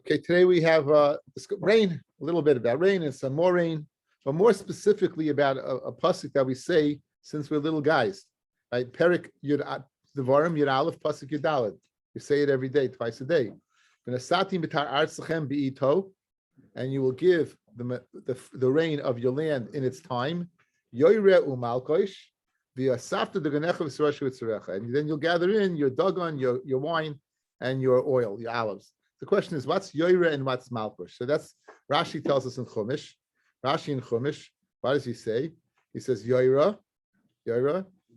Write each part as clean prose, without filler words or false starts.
Okay, today we have rain, a little bit about rain and some more rain, but more specifically about a pasuk that we say since we're little guys, right? Perik Yud Devarim Yud Aleph pasuk Yud Daled. We say it every day, twice a day. And you will give the rain of your land in its time. And then you'll gather in your dagon, your wine, and your oil, your olives. The question is, what's yoira and what's malkush? So that's Rashi tells us in Chumash. Rashi in Chumash, what does he say? He says yoira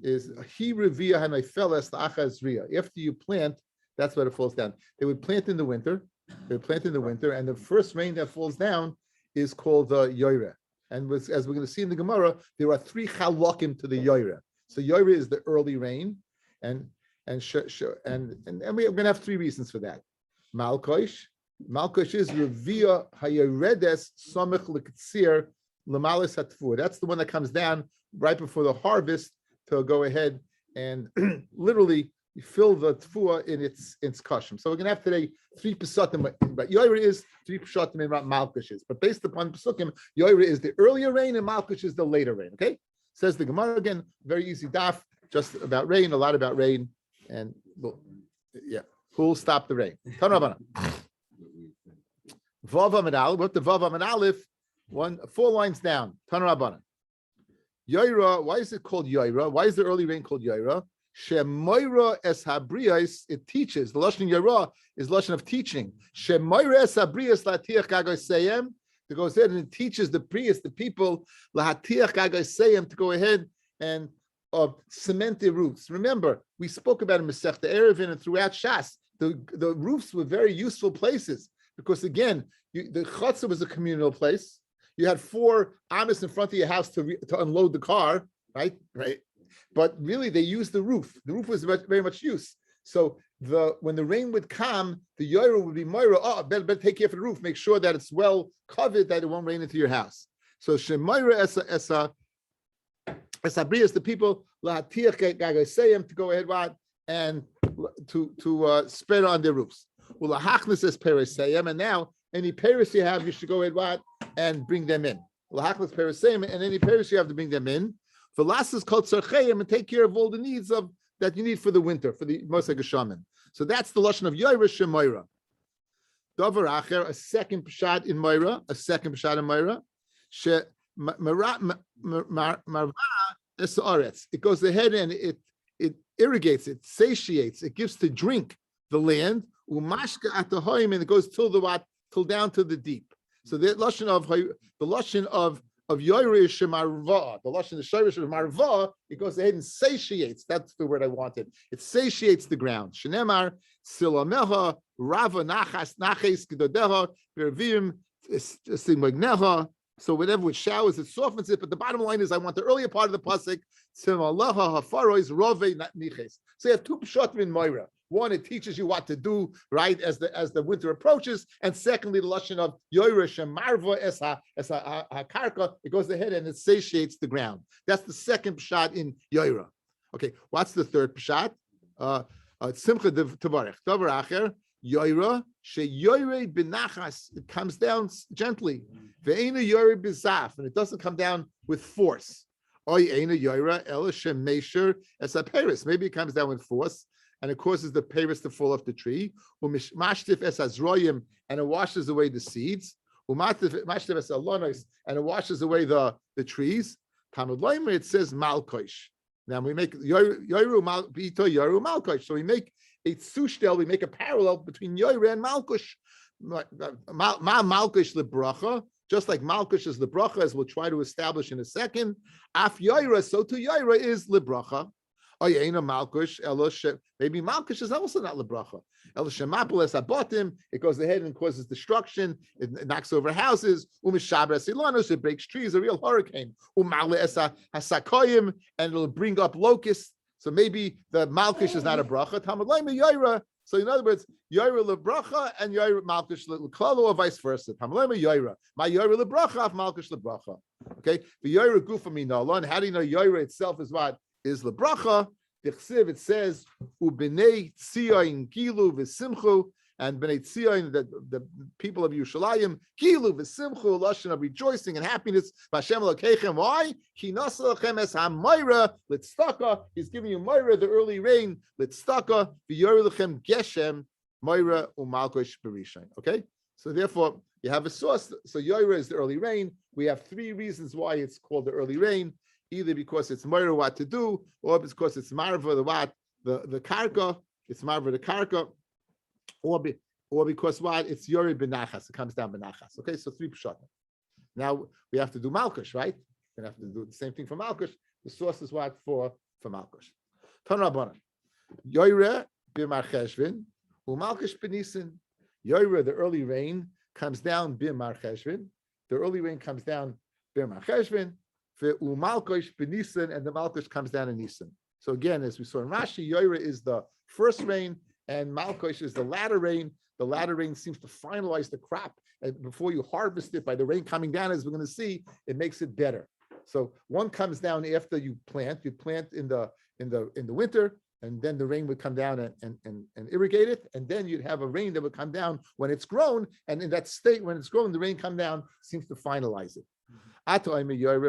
is he revia hanayfeles la'achazriya. After you plant, that's when it falls down. They would plant in the winter. And the first rain that falls down is called the yoira. And as we're going to see in the Gemara, there are three chalokim to the yoira. So yoira is the early rain, and we're going to have three reasons for that. Malkosh is revia hayeredes samech l'ktsir l'malis hatfur. That's the one that comes down right before the harvest to go ahead and literally fill the tfua in its kashim. So we're going to have today three pesukim, but yoira is three pesukim in Malkosh is. But based upon pesukim, yoira is the earlier rain and Malkosh is the later rain. Okay, says the Gemara again. Very easy daf, just about rain, a lot about rain, and yeah. Who'll stop the rain? Tanabana. Vav Amid Aleph. What the Vav Amid Aleph? 4 lines down. Tanabana. Yoira. Why is it called Yoira? Why is the early rain called Yoira? Shemoira es habrias. It teaches. The lashon Yoira is lashon of teaching. Shemoira es habrias latiach gagosayim. It goes ahead and it teaches the priest, the people, lahatiach gagosayim, to go ahead and cement their roofs. Remember, we spoke about in Masechta Erevin and throughout Shas. The roofs were very useful places because, again, the chutzah was a communal place. You had 4 amas in front of your house to unload the car, right? But really, they used the roof. The roof was very much used. So when the rain would come, the yoira would be moira. Oh, better take care of the roof. Make sure that it's well covered, that it won't rain into your house. So shemoira esa abrias, the people to go ahead and to spread on their roofs. And now any paris you have, you should go ahead and bring them in. And any paris you have to bring them in. Velasas called sarcheim and take care of all the needs that you need for the winter, for the Moshe Geshaman. So that's the lashon of Yoira Shemoira. Davar acher, a second pshat in Moira, It goes ahead and it irrigates, it satiates, it gives to drink the land. Umashka at the hoim, and it goes till down to the deep. So the lashon of yoira is shemarva. The lashon of shirish of marva, it goes ahead and satiates. That's the word I wanted. It satiates the ground. Shenemar silameha rava nachas naches gedodeha bervim sigmagneha. So whatever with showers, it softens it. But the bottom line is, I want the earlier part of the pasuk. So you have 2 pshatim in Moira. One, it teaches you what to do right as the winter approaches, and secondly, the lashon of Yoira shemarva es hakarka. It goes ahead and it satiates the ground. That's the second pshat in Yoira. Okay, what's the third pshat? Simcha tevarech davar acher. Yoira sheyoire benachas. It comes down gently. Ve'ena yoire bizaf, and it doesn't come down with force. Ena yoira ela shemesher es haperis. Maybe it comes down with force, and it causes the peris to fall off the tree. Umashtif es hazroyim, and it washes away the seeds. Umashtif es alonos, and it washes away the trees. Talmud Leimer, it says malkosh. Now we make yoiru malkosh. So we make a tzushtel, we make a parallel between yoira and malkush. Malkush lebracha, just like malkush is lebracha, as we'll try to establish in a second. Af yoira, so to yoira is lebracha. Oyena malkush, maybe malkush is also not lebracha. Elishemapeles abotim, it goes ahead and causes destruction. It knocks over houses. Umishabras ilanos, it breaks trees, a real hurricane. Umale esa hasakoyim, and it'll bring up locusts. So maybe the malkush is not a bracha. Talmud Leimer yoira. So in other words, yoira lebracha and yoira malkush leklalo, or vice versa. Talmud Leimer yoira. My yoira lebracha of malkush lebracha. Okay. The yoira gufa minalon. How do you know yoira itself is what? Is lebracha. The chsiv, it says, "Ubnei tzion gilu v'simchu and Bnei Tzion, the people of Yerushalayim, Kilu v'simchu, lashon of rejoicing and happiness. Vashem Elokeichem. Why? Ki nasa lachem es hamoira litztaka. He's giving you moira, the early rain, litztaka v'yori lechem geshem moira umalkosh berishain. Okay, so therefore you have a source. So yoira is the early rain. We have three reasons why it's called the early rain: either because it's moira what to do, or because it's marva the what the karka. It's marva the karka. Or because what? It's Yori Benachas. It comes down Benachas. Okay, so three pshat. Now we have to do Malkush, right? We have to do the same thing for Malkush. The source is what for Malkush. Tan Rabbanan. Yoire b'mar cheshvin u'Malkush b'nisin. Yoire, the early rain comes down b'mar cheshvin. The early rain comes down b'mar cheshvin. U'Malkush b'nisin, and the Malkush comes down in Nisan. So again, as we saw in Rashi, Yoire is the first rain, and Malkush is the latter rain. The latter rain seems to finalize the crop, and before you harvest it by the rain coming down, as we're going to see, it makes it better. So one comes down after you plant. You plant in the winter, and then the rain would come down and irrigate it, and then you'd have a rain that would come down when it's grown, and in that state when it's grown, the rain come down seems to finalize it. Maybe Yer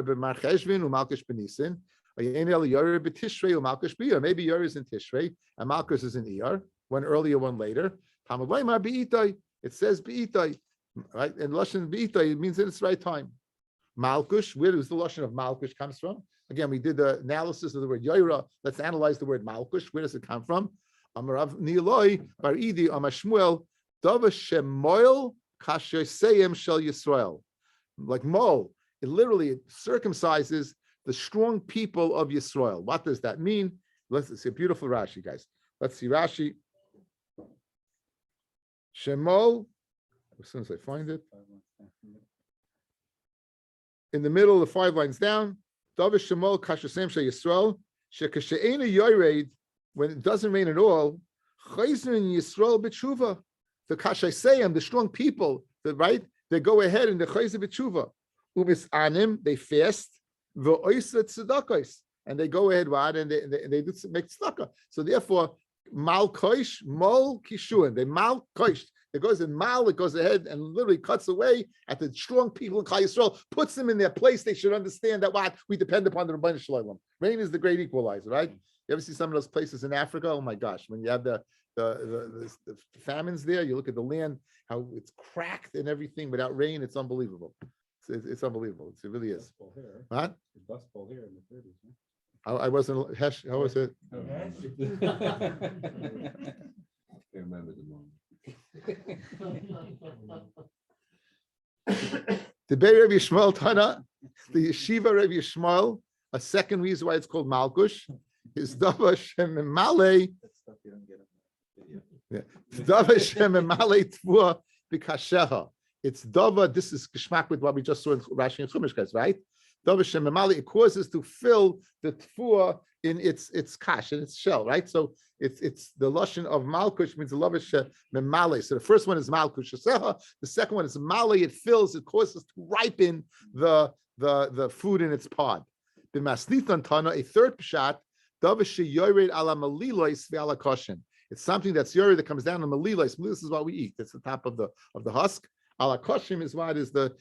is in Tishrei and Malchus is in Iyar, one earlier, one later. It says Be'itai, right? And Lashon Be'itai, it means that it's the right time. Malchus, where does the Lashon of Malchus comes from? Again, we did the analysis of the word Yoira. Let's analyze the word Malchus. Where does it come from? Amarav Niloi Bar Idi Amashmuel Dava Shemoil Kasher Shel Yisrael. Like Mol, it literally circumcises the strong people of Yisrael. What does that mean? Let's see a beautiful Rashi, guys. Let's see Rashi. Shemol, as soon as I find it, in the middle, the 5 lines down. Davish Shemol Kashasem Shel Yisrael. Shekashe'ena Yored, when it doesn't rain at all. Chayzin Yisrael b'tshuva. The Kashasem, the strong people, right? They go ahead and the Chayzin b'tshuva. Umis anim, they fast. And they go ahead and they do make tzedakah. So therefore, mal koish, mol kishuin. They mal koish. It goes in mal. It goes ahead and literally cuts away at the strong people in Klal Yisrael, puts them in their place. They should understand that what we depend upon the Rabbi Shalom. Rain is the great equalizer, right? You ever see some of those places in Africa? Oh my gosh! When you have the famines there, you look at the land, how it's cracked and everything without rain. It's unbelievable. It's unbelievable. It really is. What? Dust Bowl here in the 30s. I wasn't. Hesh, how was it? I remember the moment. The Bei Rabbi Yishmael Tana, the Yeshiva Rabbi Yishmael, a second reason why it's called Malkush, is Dava Shem Malay. Dava Shem Malay Tvua B'Kasheha. It's Dava. This is Geshmak with what we just saw in Rashi and Chumash, guys, right? Dava Shem Malay. It causes to fill the Tvua in its kash, in its shell, right? So it's the lashon of Malkush means the lavish Malay. So the first one is Malkush. The second one is Malay. It fills. It causes to ripen the food in its pod. B'masnitan Tana, a third pshat. Dava sheyored ala malilois ve'ala koshin. It's something that's yored that comes down on malilois. This is what we eat. It's the top of the husk. Ala koshim is what is the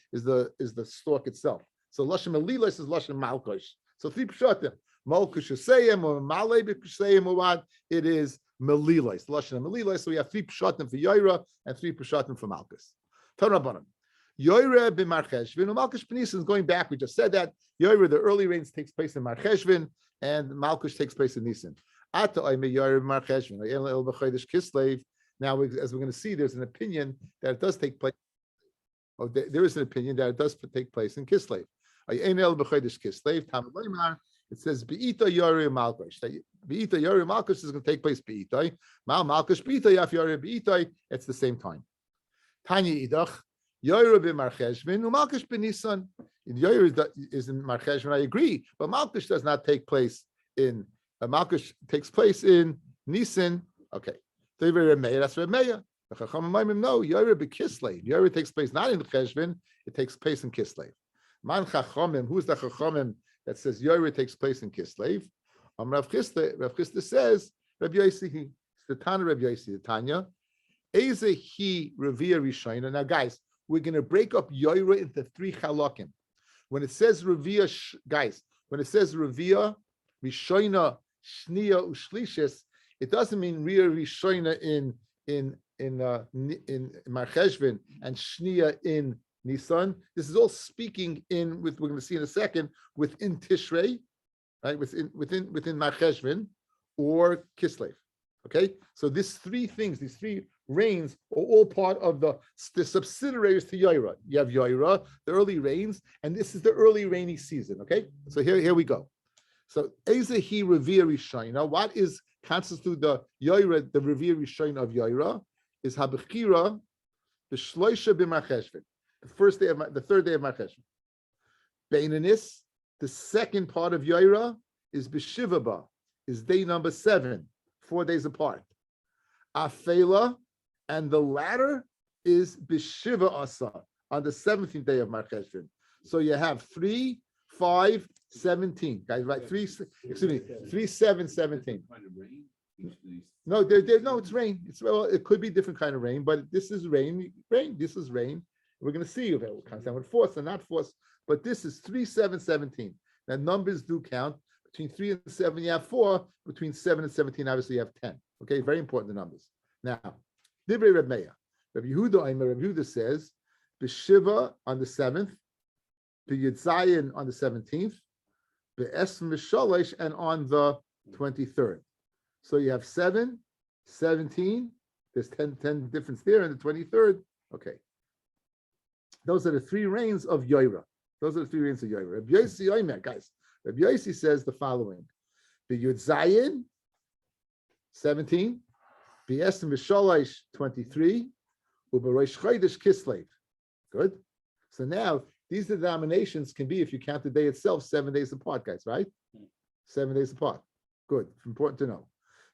stalk itself. So lashon malilois is lashon malkush. So three pshatim. Malkush Yisayim or Malay B'Yisayim or what? It is Melilois. Lashon of Melilois. So we have three pshatim for Yoira and three pshatim for Malkus. Tanabanim. Yoira b'Marcheshvin. Malkush B'Nisan is going back. We just said that Yoira, the early rains takes place in Marcheshvin, and Malkush takes place in Nisan. Ata Oime Yoira b'Marcheshvin. El b'Chodesh Kislev. Now, as we're going to see, there's an opinion that it does take place. Oh, there is an opinion that it does take place in Kislev. El b'Chodesh Kislev. Tam Leimar. It says Be'ita Yori Malkush. Be'ita Yori Malkush is going to take place Be'ita. Malkush Be'ita Yaf Yori Be'ita. It's the same time. Tanya Idach Yori b'Marcheshvin Malkush b'Nisan. Yori is in Marcheshvin. I agree, but Malkush does not take place in. Malkush takes place in Nisan. Okay. That's Remeya. The Chachamim no Yori b'Kislev. Yori takes place not in Cheshvin. It takes place in Kislev. Man Chachamim. Who's the Chachamim that says Yoira takes place in Kislev? Rav Chisda says Rabbi Yossi, the Tana Rabbi Yossi, the Tanya, Eze Hi Revia Rishayna. Now, guys, we're going to break up Yoira into three halakim. When it says Revia, guys, when it says Revia, Rishayna, Shnia, Ushlishis, it doesn't mean Ria Rishayna in Marcheshvan and Shnia in Nisan. This is all speaking in with, we're going to see in a second, within Tishrei, right? Within Marcheshvan or Kislev. Okay, so these three things, these three rains are all part of the subsidiaries to Yoira. You have Yoira, the early rains, and this is the early rainy season. Okay, so here we go. So Ezehi Revia Rishayna, what is constitute the Yoira, the Revia Rishayna of Yoira, is Habechira, the Shloisha b'Marcheshvan, the third day of Marcheshvan. Beinanis, the second part of Yoira, is B'Shivaba, is day number 7, 4 days apart. Afela, and the latter is B'Shiva Asa, on the 17th day of Marcheshvan. So you have 3, 5, 17, guys, right? 3, 7, 17. No, no, it's rain. It could be different kind of rain, but this is rain. This is rain. We're going to see if it comes down with force or not force. But this is 3, 7, 17. Now numbers do count. Between 3 and 7, you have 4. Between 7 and 17, obviously, you have 10. Okay, very important, the numbers. Now, Divrei Reb Meir. Rabbi Yehuda says, B'Shiva on the 7th, B'Yitzayin on the 17th, B'Esrim V'Shalosh, and on the 23rd. So you have 7, 17, there's 10 difference there, and the 23rd. Okay. Those are the three rains of Yoira. Rabbi Yossi Omer, guys. Rabbi Yossi says the following: B'Yud 17, B'Esrim V'Shalosh 23, U'B'Rosh Chodesh Kislev. Good. So now these denominations can be, if you count the day itself, 7 days apart, guys. Right? 7 days apart. Good. Important to know.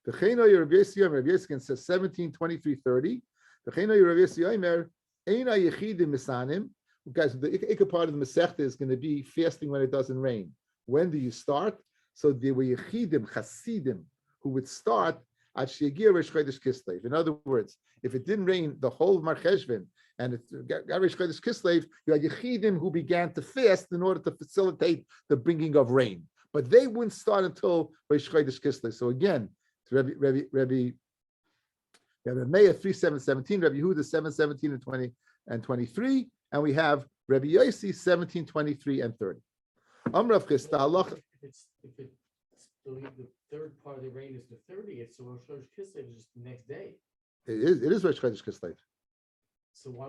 The Chenoy Rabbi Yossi says 17, 23, 30. The Chenoy Rabbi Yossi Omer Eina Yechidim Misanim. Guys, the ikka part of the Masechta is going to be fasting when it doesn't rain. When do you start? So there were Yechidim, Chasidim, who would start at Shegir Rosh Chodesh Kislev. In other words, if it didn't rain the whole of Marcheshvan and it got Rosh Chodesh Kislev, you had Yechidim who began to fast in order to facilitate the bringing of rain. But they wouldn't start until Rosh Chodesh Kislev. So again, Rabbi Meir 3, 7, 17, Rabbi Yehuda 7, 17 and 20 and 23, and we have Rabbi Yossi 17, 23 and 30. Amrav Chisda. If the third part of the rain is the 30th, so Rosh Chodesh Kislev is just the next day. It is Rosh Chodesh Kislev. So why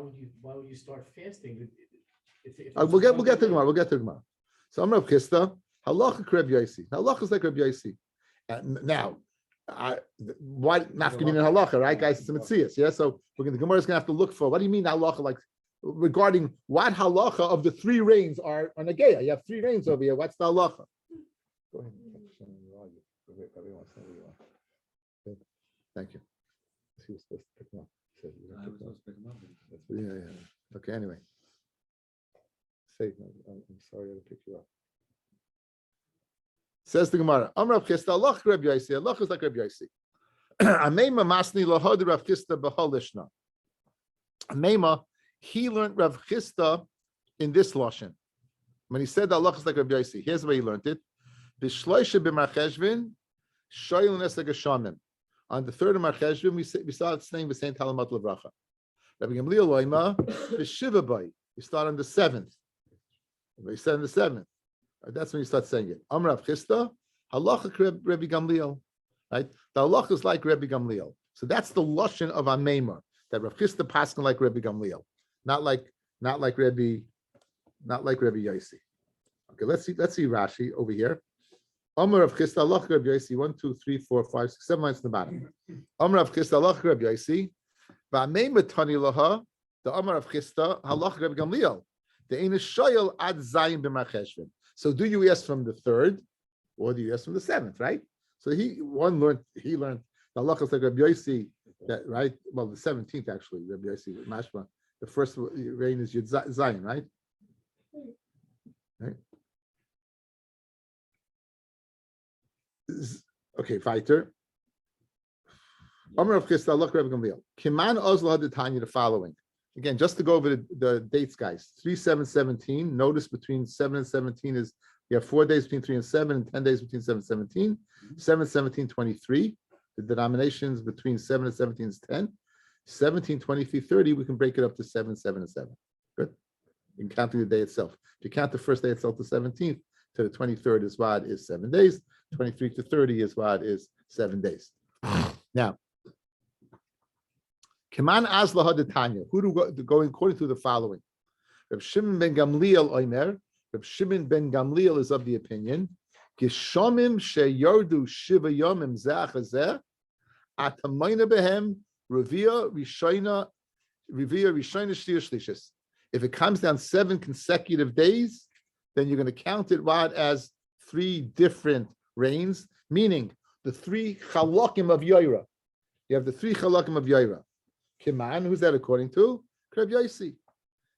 would you start fasting? We'll get to the Gemara. We'll get to the Gemara. So Amrav Chisda, halacha Rabbi Yossi. Halacha is like Rabbi Yossi. Now, why nafkamina halacha, right, guys? It's a mitzias, yeah. So the Gemara is going to have to look for what do you mean halacha, like regarding what halacha of the three rains are on Nageya. You have 3 rains over here. What's the halacha? Go ahead. Thank you. He was supposed to pick him up. I was supposed to pick him up. Yeah. Okay. Anyway, I'm sorry I didn't pick you up. Says the Gemara, Amrav Chisda, Allah Rabbi Yossi, Allah is like Rabbi Yossi. Ameima masni lahod Rav Chisda b'halishna. Ameima, he learned Rav Chisda in this lashon. When he said Allah is like Rabbi Yossi, here's where he learned it. B'shloisha b'marcheshvin, shoyel neseg hashamim. On the 3rd of Marcheshvin, we saw its name was Saint Talamat Levracha. Rabbi Gamliel loyma b'shiva bay. You start on the 7th. We said on the 7th. That's when you start saying it. Amrav Chisda, halacha Rabbi Gamliel, right? The halacha is like Rabbi Gamliel. So that's the lashon of Ameima, that Rav Chisda paskin like Rabbi Gamliel, not like Rabbi Yossi. Okay, let's see Rashi over here. Amrav Chisda, halacha Rabbi Yossi. 1, 2, 3, 4, 5, 6, 7 lines in the bottom. Amrav Chisda, halacha Rabbi Yossi. Va'ameima tani laha. The Amrav Chisda, halacha Rabbi Gamliel. The ein shoyel ad zayin b'marcheshvin. So do you ask from the 3rd, or do you ask from the 7th, right? So he learned the halachas like Rabbi Yossi, that right? Well, the 17th actually, Rabbi Yossi mashma. The first rain is Yud Zayin, right? Right. Okay, fighter. Amar of Chisda, look, Rabbi Gamliel. Kiman Ozla Haditanya, the following. Again, just to go over the dates, guys. 3, 7, 17. Notice between 7 and 17 is you have 4 days between 3 and 7, and 10 days between 7 and 17. 7, 17, 23. The denominations between 7 and 17 is 10. 17, 23, 30, we can break it up to 7, 7, and 7. Good. You can count the day itself. If you count the first day itself, the 17th to the 23rd is what is 7 days. 23 to 30 is what is 7 days. Now, Kiman Azla Haditanya, who do go according to the following? Reb Shimon ben Gamliel Omer. Reb Shimon ben Gamliel is of the opinion, Gishomim sheyardu shiva yomim zeh atamayna behem revia rishayna shtir shlishis. If it comes down 7 consecutive days, then you're going to count it what as 3 different rains, meaning the 3 chalakim of Yaira. You have the 3 chalakim of Yaira. Kiman, who's that according to? Rabbi Yossi.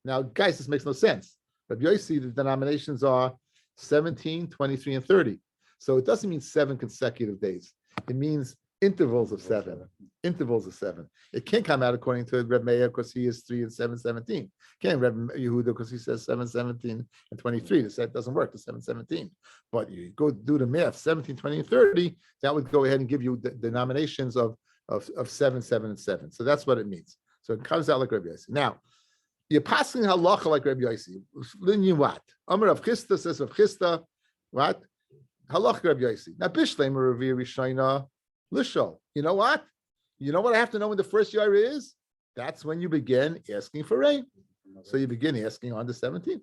Now, guys, this makes no sense. Rabbi Yossi, the denominations are 17, 23, and 30. So it doesn't mean 7 consecutive days. It means intervals of 7. Intervals of 7. It can't come out according to Reb Meir because he is 3 and 7, 17. It can't Reb Yehuda because he says 7, 17, and 23. The set doesn't work, the 7, 17. But you go do the math, 17, 20, and 30, that would go ahead and give you the denominations of 7, 7, and 7. So that's what it means. So it comes out like Rabbi Yossi. Now, you're passing halacha like Rabbi Yossi. Then you what? Amar of Chisda says of Chisda, what? Halacha Rabbi Yossi. Now, Bishleim Revi Rishayna Lishol. You know what? You know what I have to know when the first year is? That's when you begin asking for rain. So you begin asking on the 17th.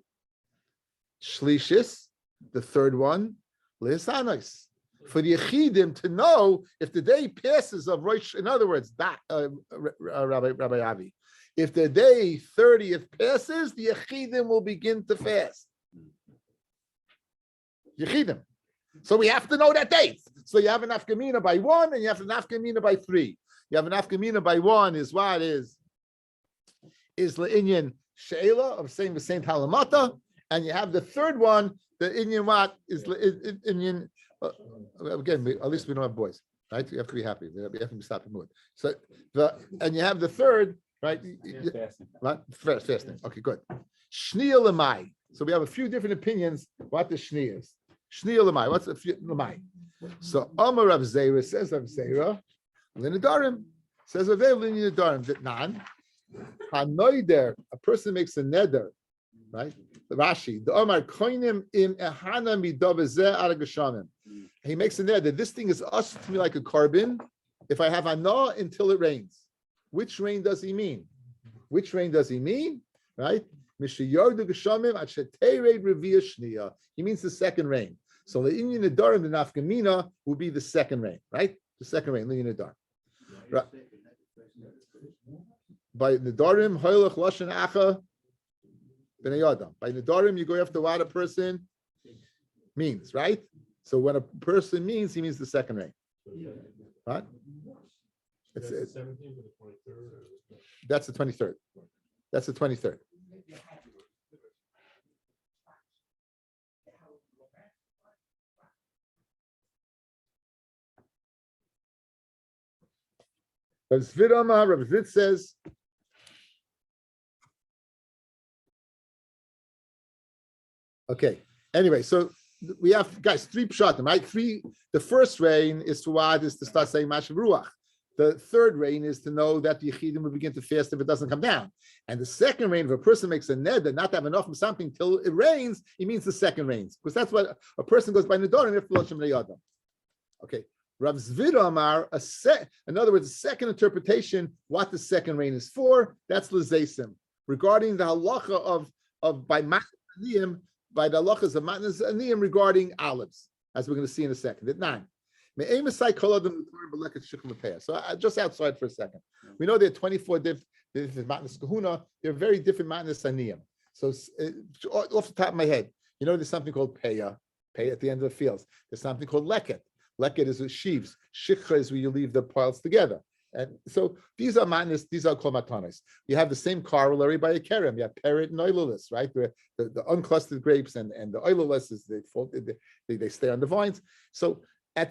Shlishis, the third one, Lisanos. For the Yechidim to know if the day passes of Rosh, in other words, Rabbi Avi, if the day 30th passes, the Yechidim will begin to fast. Yechidim. So we have to know that date. So you have an Afkamina by 1 and you have an Afkamina by 3. You have an Afkamina by 1 is what is Le'inyan Sheila of saying the same Halamata, and you have the third one, the Inyan what is Inyan. Again, at least we don't have boys, right? You have to be happy. We have to be stopping mood. So and you have the third, right? Fasting. Right? Fasting. Okay, good. Shniya Lamai. So we have a few different opinions what the Shniya is. Shniya Lamai. What's the Lamai? So Amar Rav Zera says Rav Zera, Linadarim says Rav Zera Linadarim that nan hanoider, a person makes a neder, right? Rashi, the Omar koinim im ehana midavazeh aragashamim. He makes a neder that this thing is us to me like a carbon. If I have ana until it rains, which rain does he mean? Which rain does he mean? Right? Mishiyardu gashamim achetered revia shniya. He means the second rain. So the Inyan Nadarim, the Nafkamina, will be the second rain, right? The second rain, the Inyan Nadarim. Right. By Nadarim, Hoylach Lashon Acha B'nei Adam. By Nadarim, you go after what a person means, right? So when a person means, he means the second rain, right? It's 17th to the 23rd. that's the 23rd. That's the 23rd. Rav Zvid says, okay, anyway, so we have, guys, 3 pshatim, right? The first rain is to what? Is to start saying Mashav Ruach. The third rain is to know that the Yechidim will begin to fast if it doesn't come down. And the second rain, if a person makes a neder, not to have enough of something till it rains, it means the second rains. Because that's what a person goes by Nedarim if Loshem Reyadam. Okay. Rav Zvid Amar, in other words, the second interpretation, what the second rain is for, that's L'Zeisim. Regarding the halacha of by the halachas of Matnas Aniyim regarding olives, as we're going to see in a second. At 9. So just outside for a second. We know there are 24 different Matnas Kahuna. They're very different Matnas Aniyim. So off the top of my head, you know there's something called Peya at the end of the fields. There's something called Leket. Leket is with sheaves. Shikha is where you leave the piles together. And so these are matnas, these are called matanis. You have the same corollary by a kerem. You have perit and oiloless, right? The unclustered grapes and the oiloless is they stay on the vines. So we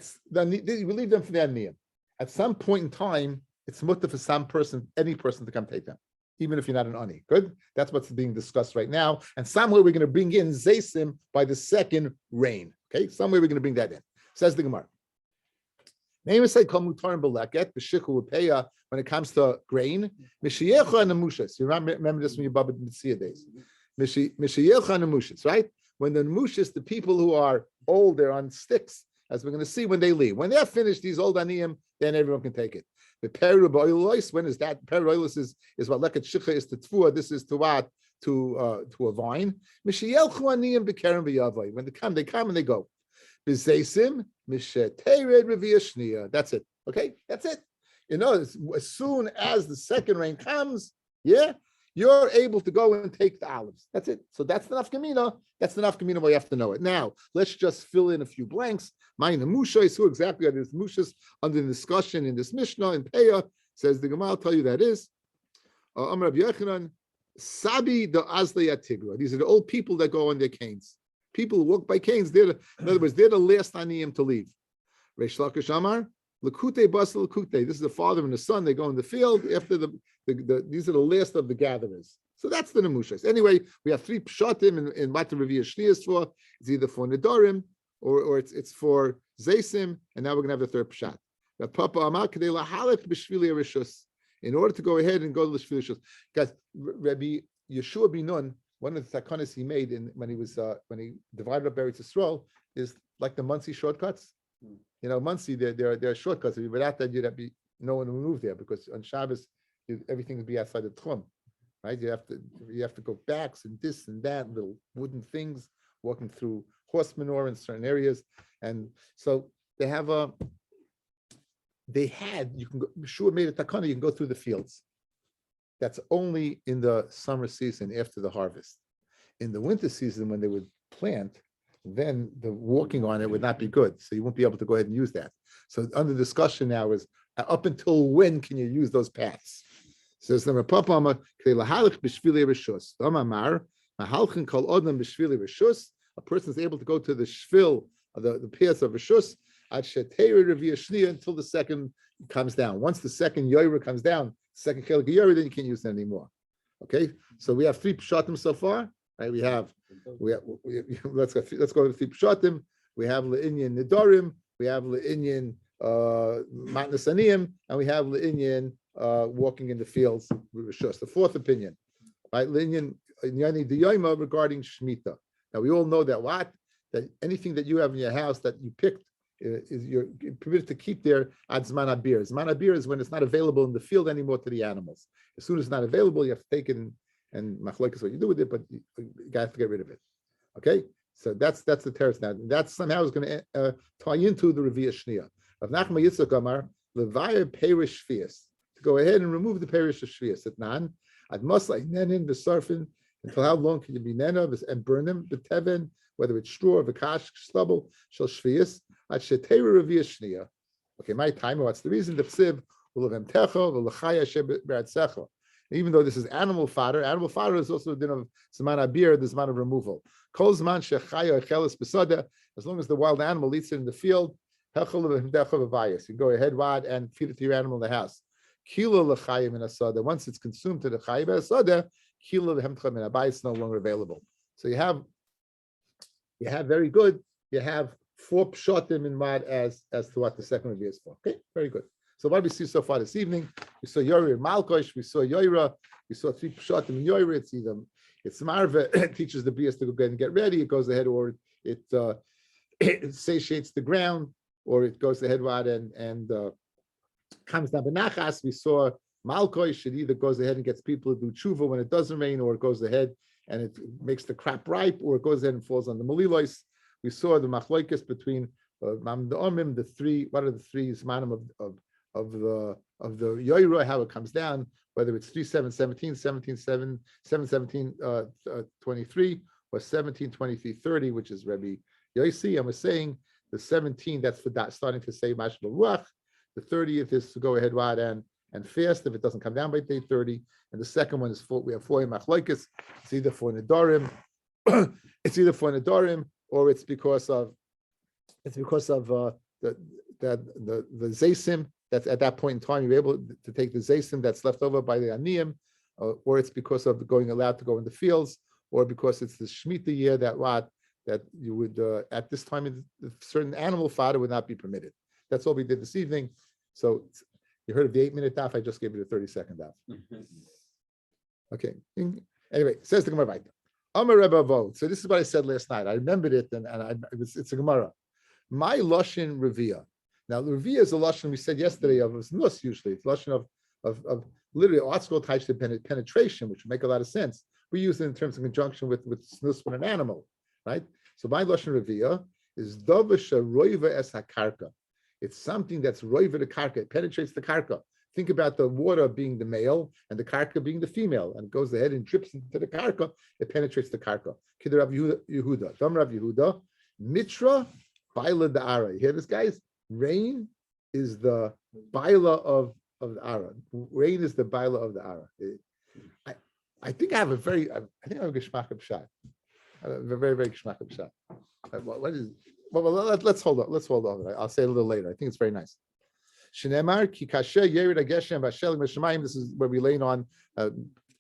leave them for the aniyim. At some point in time, it's mutter for some person, any person to come take them, even if you're not an ani. Good? That's what's being discussed right now. And somewhere we're going to bring in Zaysim by the second rain. Okay? Somewhere we're going to bring that in. Says the Gemara. Name say kol mutarim beleket b'shichu upeya when it comes to grain. Mishiyecha and nemushas. You remember this from your Baba Mitzia days. Mishiyecha and nemushas, right? When the nemushas, the people who are old, they're on sticks, as we're going to see when they leave. When they're finished, these old aniyim, then everyone can take it. The peru ba'olos, when is that? Peru is what leket shicha is to tfua. This is to what? To a vine. Mishiyelchu aniyim b'kerem v'yavai. When they come and they go. B'zeisim mishetered reviyashniya. That's it. Okay, that's it. You know, as soon as the second rain comes, yeah, you're able to go and take the olives. That's it. So that's the nafkamina. That's the nafkamina where you have to know it. Now, let's just fill in a few blanks. Mine the mushas, who exactly are these mushas under the discussion in this Mishnah in Peah, says the Gemara, I'll tell you that is. Amar Rabbi Yochanan, Sabi the Azlei Tigra. These are the old people that go on their canes. People who walk by canes, in other words, they're the last aniyim to leave. Reish Lakish Amar, Lakute Basel Lakute. This is the father and the son. They go in the field after these are the last of the gatherers. So that's the nemushas. Anyway, we have three pshatim in what the Revi'ah Shniyas for. It's either for nedarim or it's for zaysim, and now we're going to have the third pshat. Papa Amar Kedei Lahalek B'Shvili Rishus. In order to go ahead and go to the Shvili Rishus, guys, Rabbi Yeshua bin Nun, one of the takanas he made when he divided up Eretz Yisrael is like the Muncie shortcuts. You know, Muncie, there are shortcuts. Without that, you'd be no one would move there because on Shabbos everything would be outside the tchum, right? You have to go backs and this and that, little wooden things, walking through horse manure in certain areas, and so they have you can go. Yeshua made a takana. You can go through the fields. That's only in the summer season after the harvest. In the winter season, when they would plant, then the walking on it would not be good. So you won't be able to go ahead and use that. So under discussion now is up until when can you use those paths? Says the Papa, a person is able to go to the shvil, the paths of Rishus, until the second comes down. Once the second yoyra comes down, second chelik yoyra, then you can't use it anymore. Okay, so we have three pshatim so far. Right, we have let's go to the three pshatim. We have le'inyan nidarim, we have le'inyan matnas aniyim, and we have le'inyan walking in the fields with Rishus. The fourth opinion, right? Le'inyan inyani diyayma regarding shmita. Now we all know that anything that you have in your house that you picked is you're permitted to keep there ad zman abir. Zman abir is when it's not available in the field anymore to the animals. As soon as it's not available, you have to take it and machlok is what you do with it, but you got to get rid of it. Okay, so that's the terrace now. That somehow is going to tie into the Revi'ah Shniya of Nachman Yitzchak Amar levaya perish shvius, to go ahead and remove the perish of shvius at nan ad masla nenin v'sarfin. Until how long can you be nena and burn them? B'teven, whether it's straw or v'kash stubble shel shvius ad shetera Revi'ah Shniya. Okay, my time. What's the reason? The psiv u'levem techo v'lechaya sheberatzecho. Even though this is animal fodder is also the din of zman abir, the zman of removal. Kol zman shechaya chelis besada, as long as the wild animal eats it in the field, you can go ahead, Wad, and feed it to your animal in the house. Kilo lechayim in asada. Once it's consumed to the chayim asada, kilo lehemtcha min abayis is no longer available. So you have very good. You have four pshatim in Mad as to what the second review is for. Okay, very good. So what we see so far this evening, we saw Yoira and Malkosh, we saw Yoira, we saw three pshatim in Yoira. It's Marva, it teaches the Brias to go and get ready. It goes ahead, or it satiates the ground, or it goes ahead and comes down. Benachas, we saw Malkosh, it either goes ahead and gets people to do tshuva when it doesn't rain, or it goes ahead and it makes the crop ripe, or it goes ahead and falls on the malilois. We saw the machloikas between the three. What are the three zmanim of the yoyra, how it comes down, whether it's 3:7:17, 17:7, 7:17, 23, or 17:23:30, which is Rabbi Yosi. And we're saying the 17, that's for that, starting to say Mashal Ruach. The 30th is to go ahead and fast if it doesn't come down by day 30. And the second one is we have four machlokes. It's either for nedarim, or it's because of the zaysim, that's at that point in time, you're able to take the zaysim that's left over by the aniyim, or it's because of going allowed to go in the fields, or because it's the Shemitah year that you would, at this time, certain animal fodder would not be permitted. That's all we did this evening. So you heard of the 8-minute daf, I just gave you the 30-second daf. Okay. Anyway, says the Gemara right. Amar Rebbe Avo. So this is what I said last night. I remembered it, and it's a Gemara. My Lashon Revia. Now, Revia is a Lashon we said yesterday of Nus usually. It's Lashon of literally art school types of penetration, which would make a lot of sense. We use it in terms of conjunction with Nus with an animal, right? So my Lashon Revia is Dovasha Roiva es HaKarka. It's something that's Roiva the Karka. It penetrates the Karka. Think about the water being the male and the karka being the female, and it goes ahead and drips into the karka. It penetrates the karka. Kid Rav Yehuda, Dam Rav Yehuda, Mitra, Baila the Ara. You hear this, guys? Rain is the Baila of the Ara. Rain is the Baila of the Ara. I think I have a very, I think I have a geschmack of shot. A very, very geschmack of shot. What is? Well, let's hold on. Let's hold on. I'll say it a little later. I think it's very nice. Shneimar ki kasher yerid hageshem v'ashelim v'shamayim. This is where we lean on a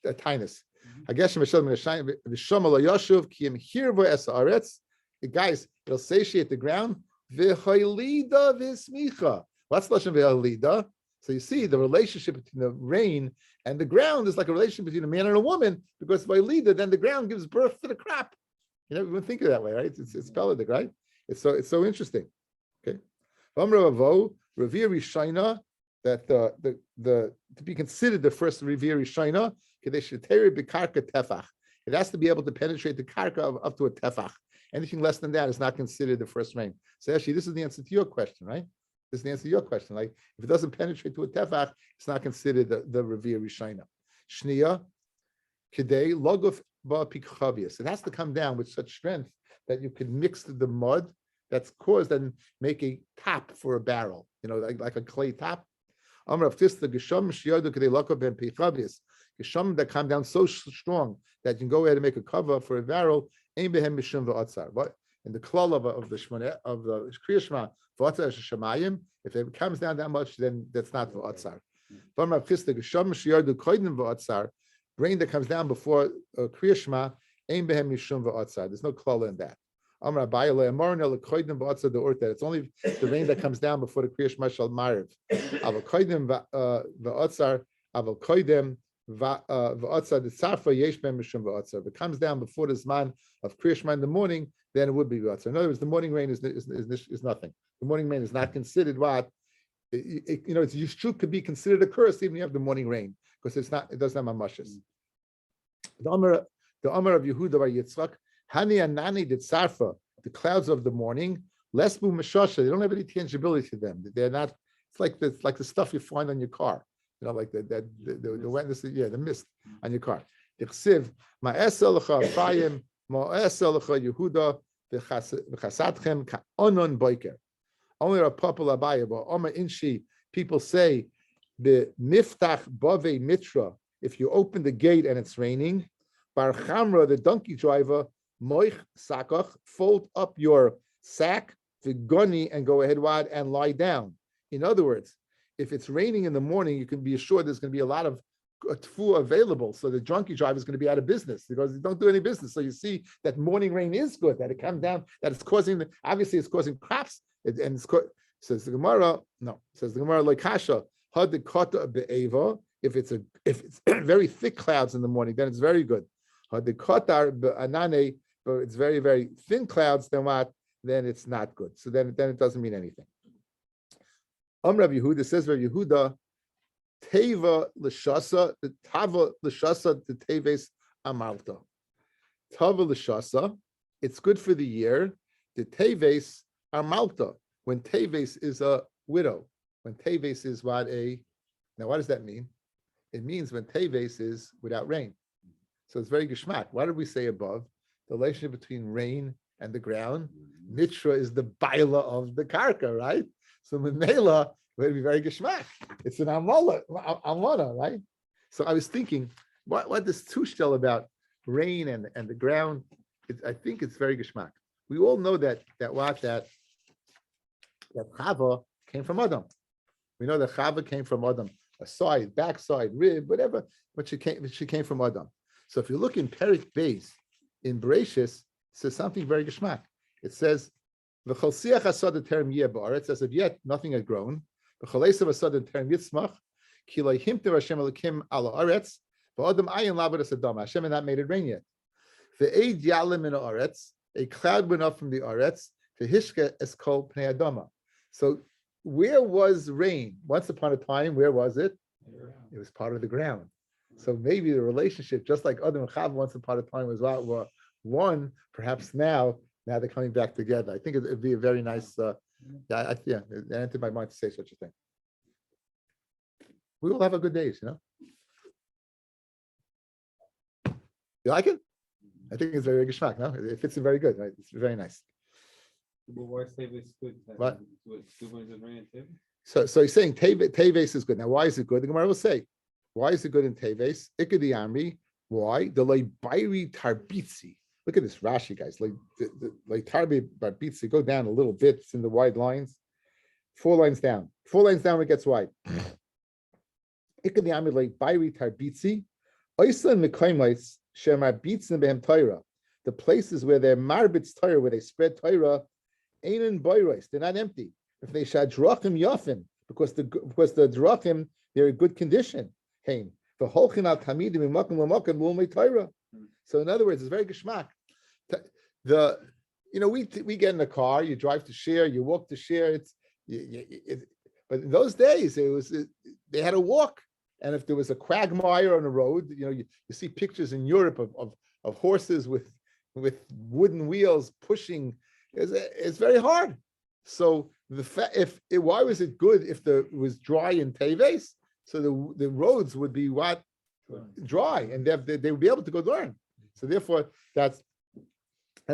tinus. Hageshem v'ashelim v'shamayim v'shama lo yashuv ki im hirvo es haaretz. Guys, it'll satiate the ground. V'hoylida v'smicha. What's lashon v'hoylida? So you see the relationship between the rain and the ground is like a relationship between a man and a woman, because v'hoylida, then the ground gives birth to the crop. You know, we wouldn't think of it that way, right? It's Pelagic, right? It's so interesting. Okay. Revir Rishina, that the to be considered the first Revir Rishina, it has to be able to penetrate the karka up to a tefach. Anything less than that is not considered the first rain. So actually, this is the answer to your question, right? This is the answer to your question. Like, if it doesn't penetrate to a tefach, it's not considered the Revir Rishina. Shnia, Kidei, Logov Ba Pikchavius. It has to come down with such strength that you can mix the mud that's caused and make a top for a barrel, you know, like a clay top. Gesham that come down so strong that you can go ahead and make a cover for a barrel. But in the klal of the Kriya Shema, if it comes down that much, then that's not for Otzar. Rain that comes down before Kriya Shema, there's no klal in that. It's only the rain that comes down before the Kriya Shema shall mariv. If it comes down before the zman of Kriya Shema in the morning, then it would be v'atzar. In other words, the morning rain is nothing. The morning rain is not considered what it could be considered a curse even if you have the morning rain, because it doesn't have mamashes. The Amar of Yehuda by Yitzchak. Hani Anani did Sarfa, the clouds of the morning, Lesbu Mashasha, they don't have any tangibility to them. They're not, it's like the stuff you find on your car, you know, like the wetness, the mist on your car. Ichsiv, Ma'eselacha Ephraim, Ma'eselacha Yehuda, V'chasatchem Ka'onon Boiker. Only a couple of Abaya, but Oma Inshi, people say, the Miftach Bave Mitra, if you open the gate and it's raining, Bar Chamra, the donkey driver, Moich sakach, fold up your sack, vigoni, and go ahead wide and lie down. In other words, if it's raining in the morning, you can be assured there's going to be a lot of tfu available. So the donkey driver is going to be out of business because they don't do any business. So you see that morning rain is good, that it comes down, that it's causing obviously it's causing crops. Says the Gemara, like kasha, hadikata be'eva. If it's very thick clouds in the morning, then it's very good. Hadikatar be'anane. But it's very, very thin clouds, then what? Then it's not good. So then it doesn't mean anything. Rav Yehuda says, Rav Yehuda, Teva l'shasa, the Tava l'shasa, the Teves amalta. Tava l'shasa, it's good for the year. The Teves amalta, when Teves is a widow. When Teves is now what does that mean? It means when Teves is without rain. So it's very geschmack. Why did we say above? The relationship between rain and the ground, Mitra is the baila of the karka, right? So Memela would be very geschmack. It's an amana, right? So I was thinking, what does Tush tell about rain and the ground? I think it's very geschmack. We all know that Chava came from Adam. We know that Chava came from Adam, a side, backside, rib, whatever, but she came from Adam. So if you look in Perik Beis, in Bereshis, it says something very geschmack. It says, "V'cholsiach asad terem yeh ba'aretz," as of yet nothing had grown. V'cholesav asad terem yitzmach, ki lo himter Hashem Elokim ala aretz, v'adam ayin labadas adam. Hashem had not made it rain yet. Ve'eid yalim in aretz, a cloud went up from the aretz, v'hishke es kol pnei adama. So where was rain? Once upon a time, where was it? It was part of the ground. So maybe the relationship, just like Adam and Chava once upon a time was one, perhaps now they're coming back together. I think it'd be a very nice, it entered my mind to say such a thing. We will have a good days, You like it? I think it's very geschmack, no? It fits in very good, right? It's very nice. But why say this good? What? So So he's saying Teves is good. Now, why is it good? The Gemara will say, why is it good in Teves? Ikadi Amri. Why? The Leibairi Tarbitzi. Look at this Rashi, guys. Like Tarbi Barbitzi. Go down a little bit. It's in the wide lines. 4 lines down. 4 lines down, it gets wide. Ikadi Amri Leibairi Tarbitzi. Oislan Mekaimis Shemar Bitzin Behem Torah. The places where they're Marbitz Torah, where they spread Torah, Einan Boiros. They're not empty. If they shad drachim yafim, because the drachim, they're in good condition. Hein. The holchin al tamidim imakim lamakim l'umei Torah. So in other words, it's very geschmack. We get in the car, you drive to share, you walk to share. But in those days, they had to walk. And if there was a quagmire on the road, you see pictures in Europe of horses with wooden wheels pushing. It's very hard. So why was it good if it was dry in Teves? So the roads would be what? Dry, and they would be able to go learn. So therefore, that's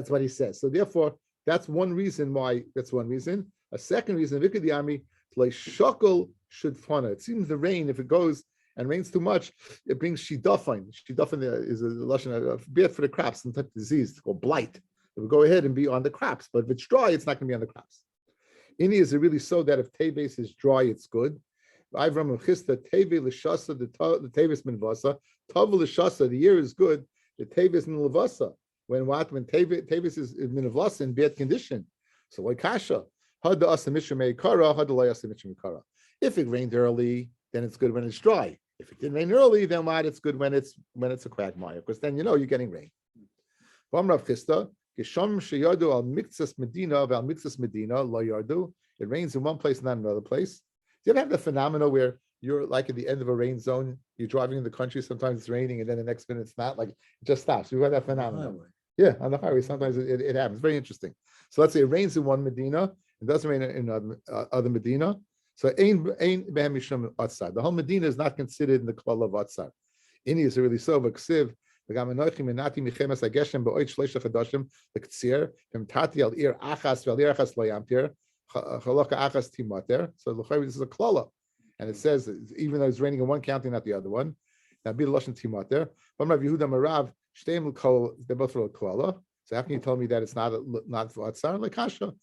what he says. So therefore, that's one reason why. That's one reason. A second reason, Vikad the army, like shakal should fana. It seems the rain, if it goes and rains too much, it brings shidafin. Shidafin is a lashon bad for the crops, some type of disease. It's called blight. It will go ahead and be on the crops, but if it's dry, it's not going to be on the crops. Ini is it really so that if Teves is dry, it's good. Ivram Chista Teve Lishasa, the Teves Minvasa, Tav Lishasa, the year is good. The Teves in Levasa. When Teves is in Minvasa in bad condition. So like Kasha, Hada Asamishra Meikara, Hada Layasamishra Meikara. If it rained early, then it's good when it's dry. If it didn't rain early, then what? It's good when it's a quagmire, because then you're getting rain. Vamrav Chista. It rains in one place, not another place. Do you ever have the phenomena where you're like at the end of a rain zone? You're driving in the country, sometimes it's raining, and then the next minute it's not. Like it just stops. You have that phenomenon. Yeah, on the highway, sometimes it happens. Very interesting. So let's say it rains in one Medina, it doesn't rain in other Medina. So the whole Medina is not considered in the klal of Atzar. Ini is really so, but ksiv. So even though it's raining this is a klala, and it says even though it's raining in one county, not the other one. Now be the lashon timater. They're both for a klala. So how can you tell me that it's not for atzar? Like kasha.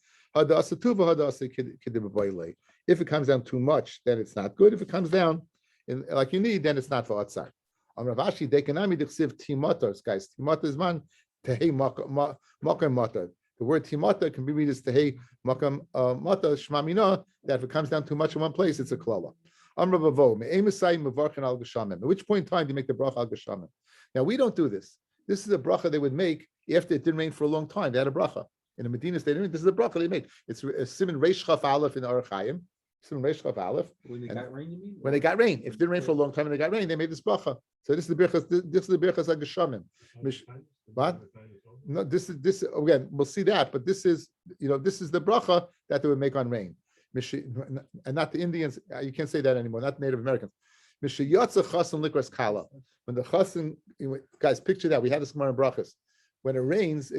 If it comes down too much, then it's not good. If it comes down like you need, then it's not for atzar. Ravashi dekanami dichsiv timatos, guys. Timata is man tehei makam mata. The word timata can be read as tehei makam mata shmamina. That if it comes down too much in one place, it's a klala. Amravavo me'emisai mevarchan al geshamim. At which point in time do you make the bracha al geshamim? Now we don't do this. This is a bracha they would make after it didn't rain for a long time. They had a bracha in the Medina state. This is a bracha they make. It's a siman reish chaf aleph in Orach Chaim. Siman reish chaf aleph. When they got rain, you mean? When they got rain, if it didn't rain for a long time and they got rain, they made this bracha. So this is the birchas. This is the birchas hageshamim. What? No, this again. We'll see that, but this is this is the bracha that they would make on rain, and not the Indians. You can't say that anymore. Not Native Americans. When the chasen, guys, picture that. We had this tomorrow in brachas. When it rains,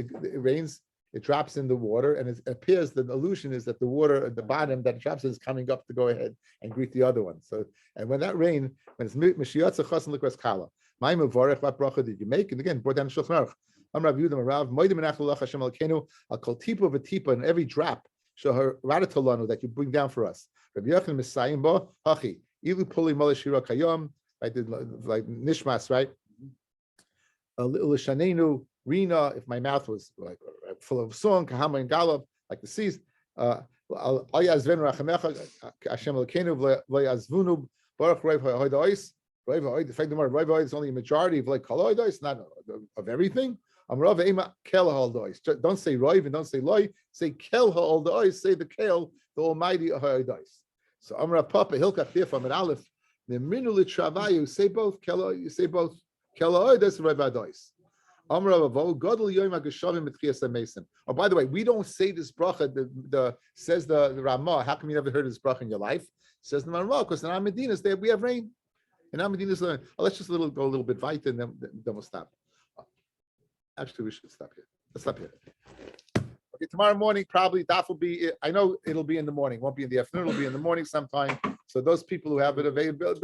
it drops in the water, and it appears the illusion is that the water at the bottom that it drops is coming up to go ahead and greet the other one. So, and when that rain, when it's mishiyatza chasen likras kala, my mevarech, what bracha did you make? And again, brought down Shulchan Aruch. I'm Rabbi Yudam Rav Moedim Menachlu Lach Hashem Alkeinu Al Kol Tipa V'Tipa, and every drop Shahar Radatalanu that you bring down for us. Rabbi Yochanan Messiah Bo Hachi Ilu Puli Malashira Kayom like Nishmas, right? Lishanenu Rina, if my mouth was like full of song, Kahama and Galab, like the seas. Ayazven Rachamecha Hashem Elkeinu V'Yazvunu Baruch Rav Ha'Hodois. The fact the Rav is only a majority of like Kaloidois, not of everything. Amrav Ema Kel Ha'Hodois. Don't say Rav and don't say Loi. Say Kel Ha'Hodois. Say the Kel, the Almighty Ha'Hodois. So Amrav Papa Hilka Tifam and Aleph. The Minulit Travayu. Say both Kel. You say both Kel Ha'Hodois and Rav Ha'Hodois. Oh, by the way, we don't say this bracha. Says the Ramah. How come you never heard this bracha in your life? Says the Ramah, because in our Medinas there we have rain. In our Medinas, let's just go a little bit weiter, and then we'll stop. Actually, we should stop here. Let's stop here. Okay, tomorrow morning probably Daf will be. I know it'll be in the morning. Won't be in the afternoon. It'll be in the morning sometime. So those people who have it available.